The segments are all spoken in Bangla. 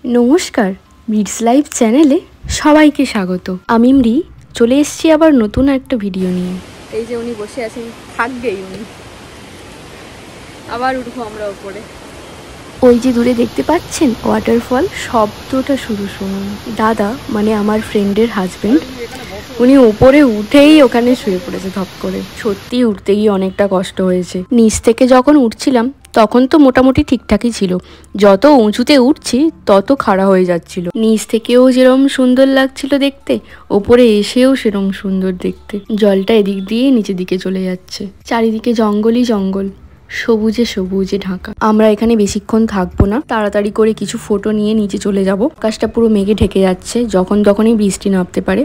নমস্কার, মিডস লাইফ চ্যানেলে সবাইকে স্বাগত। আমি মৃ চলে এসেছি আবার নতুন একটা ভিডিও নিয়ে। এই যে উনি বসে আছেন, থাকবেই উনি। আবার উঠবো আমরা উপরে। ওই যে দূরে দেখতে পাচ্ছেন ওয়াটারফল, শব্দটা শুরু শুনুন। দাদা মানে আমার ফ্রেন্ডের হাজবেন্ড, উনি উপরে উঠেই ওখানে শুয়ে পড়েছে ধপ করে। সত্যি উঠতে গিয়ে অনেকটা কষ্ট হয়েছে। নিচ থেকে যখন উঠছিলাম তখন তো মোটামুটি ঠিকঠাকই ছিল, যত উঁচুতে উঠছি তত খাড়া হয়ে যাচ্ছিল। নিচ থেকেও যেরকম সুন্দর লাগছিল দেখতে, ওপরে এসেও সেরকম সুন্দর দেখতে। জলটা এদিক দিয়ে নিচের দিকে চলে যাচ্ছে, চারিদিকে জঙ্গলই জঙ্গল, সবুজে সবুজে ঢাকা। আমরা এখানে বেশিক্ষণ থাকবো না, তাড়াতাড়ি করে কিছু ফটো নিয়ে নিচে চলে যাব। আকাশটা পুরো মেঘে ঢেকে যাচ্ছে, যখন তখনই বৃষ্টি নামতে পারে।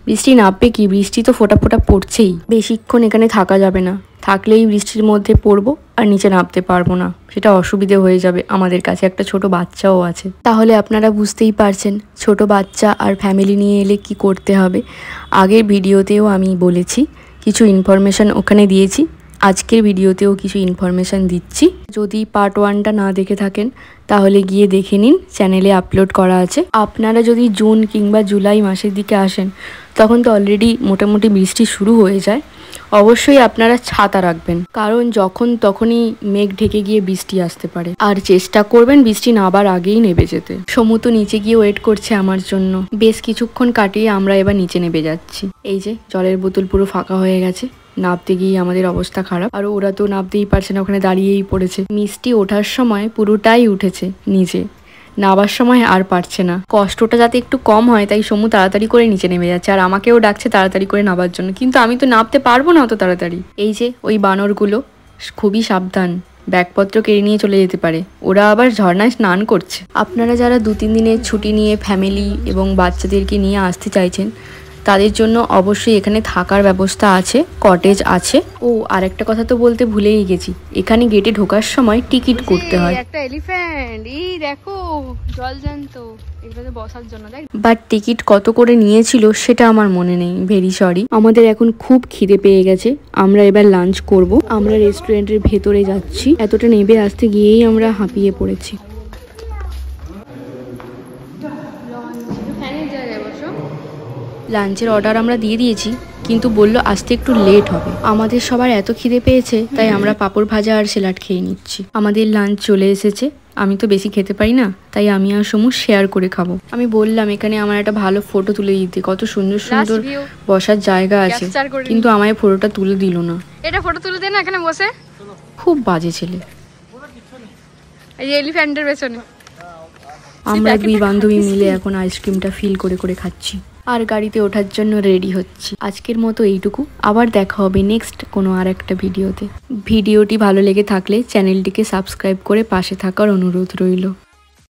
বৃষ্টি নামবে কি, বৃষ্টি তো ফোঁটা ফোঁটা পড়ছেই। বেশিক্ষণ এখানে থাকা যাবে না, থাকলেই বৃষ্টির মধ্যে পড়বো আর নিচে নামতে পারবো না, সেটা অসুবিধে হয়ে যাবে। আমাদের কাছে একটা ছোট বাচ্চাও আছে, তাহলে আপনারা বুঝতেই পারছেন ছোট বাচ্চা আর ফ্যামিলি নিয়ে এলে কি করতে হবে। আগের ভিডিওতেও আমি বলেছি, কিছু ইনফরমেশান ওখানে দিয়েছি, আজকের ভিডিওতেও কিছু ইনফরমেশান দিচ্ছি। যদি পার্ট 1টা না দেখে থাকেন তাহলে গিয়ে দেখে নিন, চ্যানেলে আপলোড করা আছে। আপনারা যদি জুন কিংবা জুলাই মাসের দিকে আসেন তখন তো অলরেডি মোটামুটি বৃষ্টি শুরু হয়ে যায়। অবশ্যই আপনারা ছাতা রাখবেন, কারণ যখন তখনই মেঘ ঢেকে গিয়ে বৃষ্টি আসতে পারে। আর চেষ্টা করবেন বৃষ্টি নাবার আগেই নেমে যেতে। সমু তো নিচে গিয়ে ওয়েট করছে আমার জন্য। বেশ কিছুক্ষণ কাটিয়ে আমরা এবার নিচে নেমে যাচ্ছি। এই যে জলের বোতল পুরো ফাঁকা হয়ে গেছে, নামতে গিয়ে আমাদের অবস্থা খারাপ। আর ওরা তো নামতেই পারছে না, ওখানে দাঁড়িয়েই পড়েছে। মিষ্টি ওঠার সময় পুরোটাই উঠেছে নিচে, নাবার সময় আর পারছে না। কষ্টটা যাতে একটু কম হয় তাই সমু তাড়াতাড়ি করে নিচে নেমে যাচ্ছে, আর আমাকেও ডাকছে তাড়াতাড়ি করে নাবার জন্য, কিন্তু আমি তো নামতে পারবো না অত তাড়াতাড়ি। এই যে ওই বানরগুলো খুবই সাবধান, ব্যাগপত্র কেড়ে নিয়ে চলে যেতে পারে। ওরা আবার ঝর্ণায় স্নান করছে। আপনারা যারা 2-3 দিনের ছুটি নিয়ে ফ্যামিলি এবং বাচ্চাদেরকে নিয়ে আসতে চাইছেন তাদের জন্য অবশ্যই এখানে থাকার ব্যবস্থা আছে, কটেজ আছে। ও আর একটা কথা তো বলতে ভুলেই গেছি, এখানে গেটে ঢোকার সময় টিকিট করতে হয়। একটা এলিফ্যান্ট, এই দেখো জলজ্যান্ত, এগুলোতে বসার জন্য। বাট টিকিট কত করে নিয়েছিল সেটা আমার মনে নেই, ভেরি সরি। আমাদের এখন খুব খিদে পেয়ে গেছে, আমরা এবার লাঞ্চ করব। আমরা রেস্টুরেন্টের ভেতরে যাচ্ছি, এতটা নেমে আসতে গিয়েই আমরা হাঁপিয়ে পড়েছি। লাঞ্চের অর্ডার আমরা দিয়ে দিয়েছি, কিন্তু বলল আসতে একটু লেট হবে। আমাদের সবার এত খিদে পেয়েছে তাই আমরা পাঁপড় ভাজা আর স্যালাড খেয়ে নিচ্ছি। আমাদের লাঞ্চ চলে এসেছে। আমি তো বেশি খেতে পারি না, তাই আমি আর সমু শেয়ার করে খাবো। আমি বললাম এখানে আমার একটা ভালো ফটো তুলে দিতে, কত সুন্দর সুন্দর বসার জায়গা আছে, কিন্তু আমায় ফটোটা তুলে দিল না। এটা ফটো তুলে দে না এখানে বসে। খুব বাজে ছেলে। এই এলিফ্যান্টের পেছনে আমরা 2 বান্ধবী মিলে এখন আইসক্রিমটা ফিল করে করে খাচ্ছি আর গাড়িতে ওঠার জন্য রেডি হচ্ছি। আজকের মতো এইটুকু, আবার দেখা হবে নেক্সট কোনো আর একটা ভিডিওতে। ভিডিওটি ভালো লেগে থাকলে চ্যানেলটিকে সাবস্ক্রাইব করে পাশে থাকার অনুরোধ রইল।